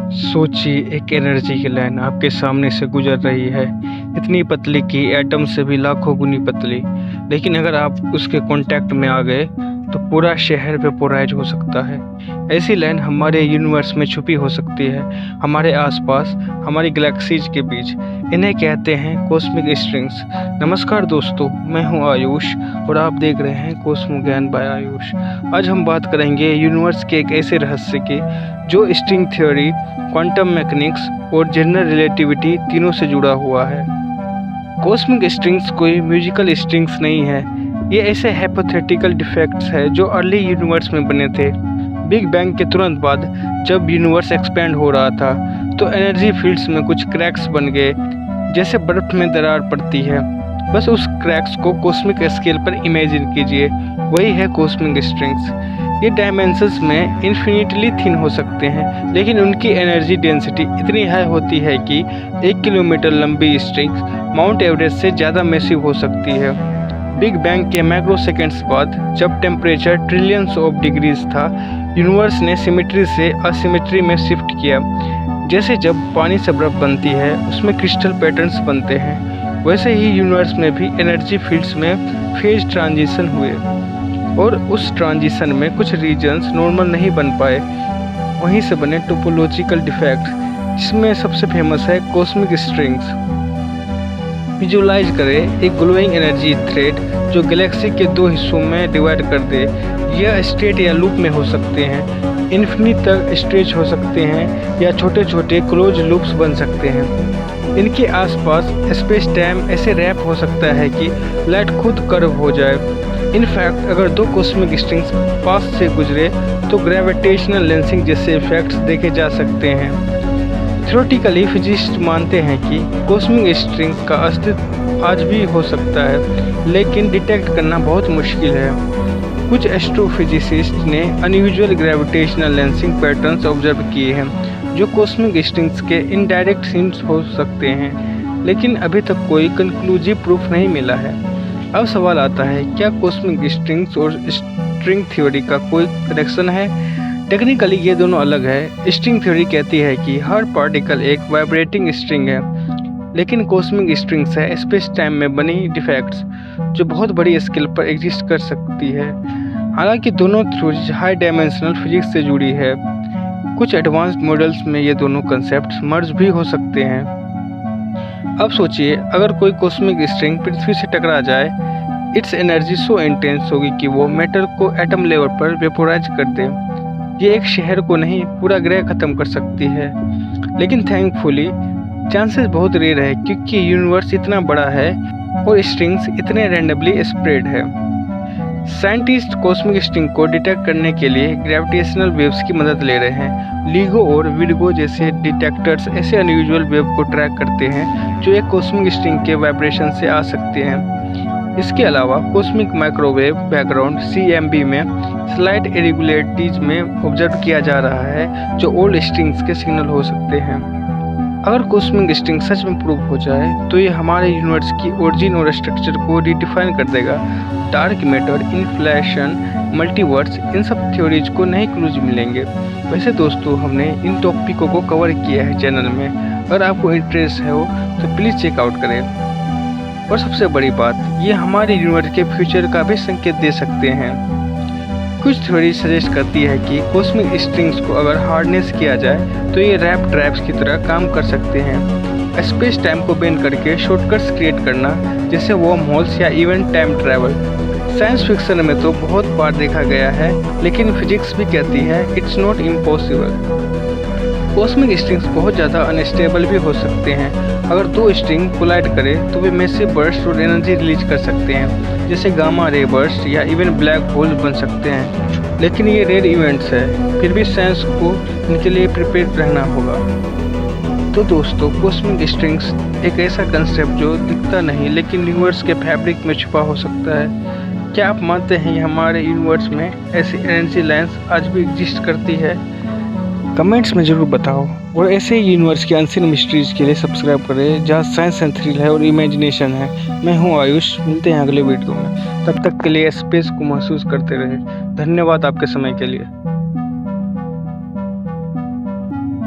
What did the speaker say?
सोचिए एक एनर्जी की लाइन आपके सामने से गुजर रही है, इतनी पतली कि एटम से भी लाखों गुनी पतली। लेकिन अगर आप उसके कांटेक्ट में आ गए तो पूरा शहर वेपोराइज हो सकता है। ऐसी लाइन हमारे यूनिवर्स में छुपी हो सकती है, हमारे आसपास, हमारी गैलेक्सीज के बीच। इन्हें कहते हैं कॉस्मिक स्ट्रिंग्स। नमस्कार दोस्तों, मैं हूं आयुष और आप देख रहे हैं कॉस्मो ज्ञान बाय आयुष। आज हम बात करेंगे यूनिवर्स के एक ऐसे रहस्य की जो स्ट्रिंग थ्योरी, क्वांटम मैकेनिक्स और जनरल रिलेटिविटी तीनों से जुड़ा हुआ है। कॉस्मिक स्ट्रिंग्स कोई म्यूजिकल स्ट्रिंग्स नहीं है, ये ऐसे हाइपोथेटिकल डिफेक्ट्स है जो अर्ली यूनिवर्स में बने थे। बिग बैंग के तुरंत बाद जब यूनिवर्स एक्सपेंड हो रहा था तो एनर्जी फील्ड्स में कुछ क्रैक्स बन गए, जैसे बर्फ में दरार पड़ती है। बस उस क्रैक्स को कॉस्मिक स्केल पर इमेजिन कीजिए, वही है कॉस्मिक स्ट्रिंग्स। ये डायमेंशंस में इन्फिनिटली थिन हो सकते हैं, लेकिन उनकी एनर्जी डेंसिटी इतनी हाई होती है कि 1 किलोमीटर लंबी स्ट्रिंग्स माउंट एवरेस्ट से ज़्यादा मैसिव हो सकती है। बिग बैंग के माइक्रो सेकेंड्स बाद जब टेम्परेचर ट्रिलियंस ऑफ डिग्रीज था, यूनिवर्स ने सिमेट्री से असिमेट्री में शिफ्ट किया। जैसे जब पानी से बर्फ बनती है उसमें क्रिस्टल पैटर्न्स बनते हैं, वैसे ही यूनिवर्स में भी एनर्जी फील्ड्स में फेज ट्रांजिशन हुए और उस ट्रांजिशन में कुछ रीजन्स नॉर्मल नहीं बन पाए, वहीं से बने टोपोलॉजिकल डिफेक्ट, जिसमें सबसे फेमस है कॉस्मिक स्ट्रिंग्स। विजुलाइज करें एक ग्लोइंग एनर्जी थ्रेड जो गैलेक्सी के 2 हिस्सों में डिवाइड कर दे। यह स्ट्रेट या लूप में हो सकते हैं, इन्फिनिट तक स्ट्रेच हो सकते हैं या छोटे छोटे क्लोज लूप्स बन सकते हैं। इनके आसपास स्पेस टाइम ऐसे रैप हो सकता है कि लाइट खुद कर्व हो जाए। इनफैक्ट अगर 2 कॉस्मिक स्ट्रिंग्स पास से गुजरे तो ग्रेविटेशनल लेंसिंग जैसे इफेक्ट्स देखे जा सकते हैं। थ्योरेटिकली फिजिसिस्ट मानते हैं कि कॉस्मिक स्ट्रिंग का अस्तित्व आज भी हो सकता है, लेकिन डिटेक्ट करना बहुत मुश्किल है। कुछ एस्ट्रोफिजिसिस्ट ने unusual gravitational lensing patterns observe किए हैं जो कॉस्मिक स्ट्रिंग्स के इनडायरेक्ट हिंट्स हो सकते हैं, लेकिन अभी तक कोई कंक्लूसिव प्रूफ नहीं मिला है। अब सवाल आता है, क्या कॉस्मिक स्ट्रिंग्स और स्ट्रिंग थ्योरी का कोई कनेक्शन है? टेक्निकली ये दोनों अलग है। स्ट्रिंग थ्योरी कहती है कि हर पार्टिकल एक वाइब्रेटिंग स्ट्रिंग है, लेकिन कॉस्मिक स्ट्रिंग्स है स्पेस टाइम में बनी डिफेक्ट्स जो बहुत बड़ी स्केल पर एग्जिस्ट कर सकती है। हालांकि दोनों थ्योरीज हाई डायमेंशनल फिजिक्स से जुड़ी है, कुछ एडवांस्ड मॉडल्स में ये दोनों कंसेप्ट मर्ज भी हो सकते हैं। अब सोचिए, अगर कोई कॉस्मिक स्ट्रिंग पृथ्वी से टकरा जाए, इट्स एनर्जी सो इंटेंस होगी कि वो मैटर को एटम लेवल पर वेपोराइज कर दे। ये एक शहर को नहीं, पूरा ग्रह खत्म कर सकती है। लेकिन थैंकफुली चांसेस बहुत रेयर है, क्योंकि यूनिवर्स इतना बड़ा है और स्ट्रिंग्स इतने रैंडमली स्प्रेड है। साइंटिस्ट कॉस्मिक स्ट्रिंग को डिटेक्ट करने के लिए ग्रेविटेशनल वेव्स की मदद ले रहे हैं। लीगो और विर्गो जैसे डिटेक्टर्स ऐसे अनयूजुअल वेव को ट्रैक करते हैं जो एक कॉस्मिक स्ट्रिंग के वाइब्रेशन से आ सकते हैं। इसके अलावा कॉस्मिक माइक्रोवेव बैकग्राउंड CMB में स्लाइट इरेगुलरिटीज में ऑब्जर्व किया जा रहा है जो ओल्ड स्ट्रिंग्स के सिग्नल हो सकते हैं। अगर कॉस्मिक स्ट्रिंग सच में प्रूव हो जाए तो ये हमारे यूनिवर्स की ओरिजिन और स्ट्रक्चर को रिडिफाइन कर देगा। डार्क मैटर, इन्फ्लेशन, मल्टीवर्स, इन सब थ्योरीज को नए क्लूज मिलेंगे। वैसे दोस्तों, हमने इन टॉपिकों को कवर किया है चैनल में, अगर आपको इंटरेस्ट है तो प्लीज़ चेकआउट करें। और सबसे बड़ी बात, ये हमारे यूनिवर्स के फ्यूचर का भी संकेत दे सकते हैं। कुछ थ्योरी सजेस्ट करती है कि कॉस्मिक स्ट्रिंग्स को अगर हार्नेस किया जाए तो ये रैप ट्रैप्स की तरह काम कर सकते हैं। स्पेस टाइम को बेंड करके शॉर्टकट्स क्रिएट करना, जैसे वर्म होल्स या even time travel. Science fiction में तो बहुत बार देखा गया है, लेकिन फिजिक्स भी कहती है it's not impossible. Cosmic strings बहुत ज़्यादा अनस्टेबल भी हो सकते हैं। अगर 2 स्ट्रिंग कोलाइड करें तो वे मैसिव बर्स्ट और एनर्जी रिलीज कर सकते हैं, जैसे गामा रे बर्स्ट या इवन ब्लैक होल बन सकते हैं। लेकिन ये रेयर इवेंट्स है, फिर भी साइंस को इनके लिए प्रिपेयर रहना होगा। तो दोस्तों, कॉस्मिक स्ट्रिंग्स एक ऐसा कंसेप्ट जो दिखता नहीं लेकिन यूनिवर्स के फैब्रिक में छुपा हो सकता है। क्या आप मानते हैं हमारे यूनिवर्स में ऐसी एनर्जी लाइन्स आज भी एग्जिस्ट करती है? कमेंट्स में ज़रूर बताओ। और ऐसे ही यूनिवर्स के अनसीन मिस्ट्रीज के लिए सब्सक्राइब करें, जहाँ साइंस एंड थ्रिल है और इमेजिनेशन है। मैं हूँ आयुष, मिलते हैं अगले वीडियो में। तब तक के लिए स्पेस को महसूस करते रहे। धन्यवाद आपके समय के लिए।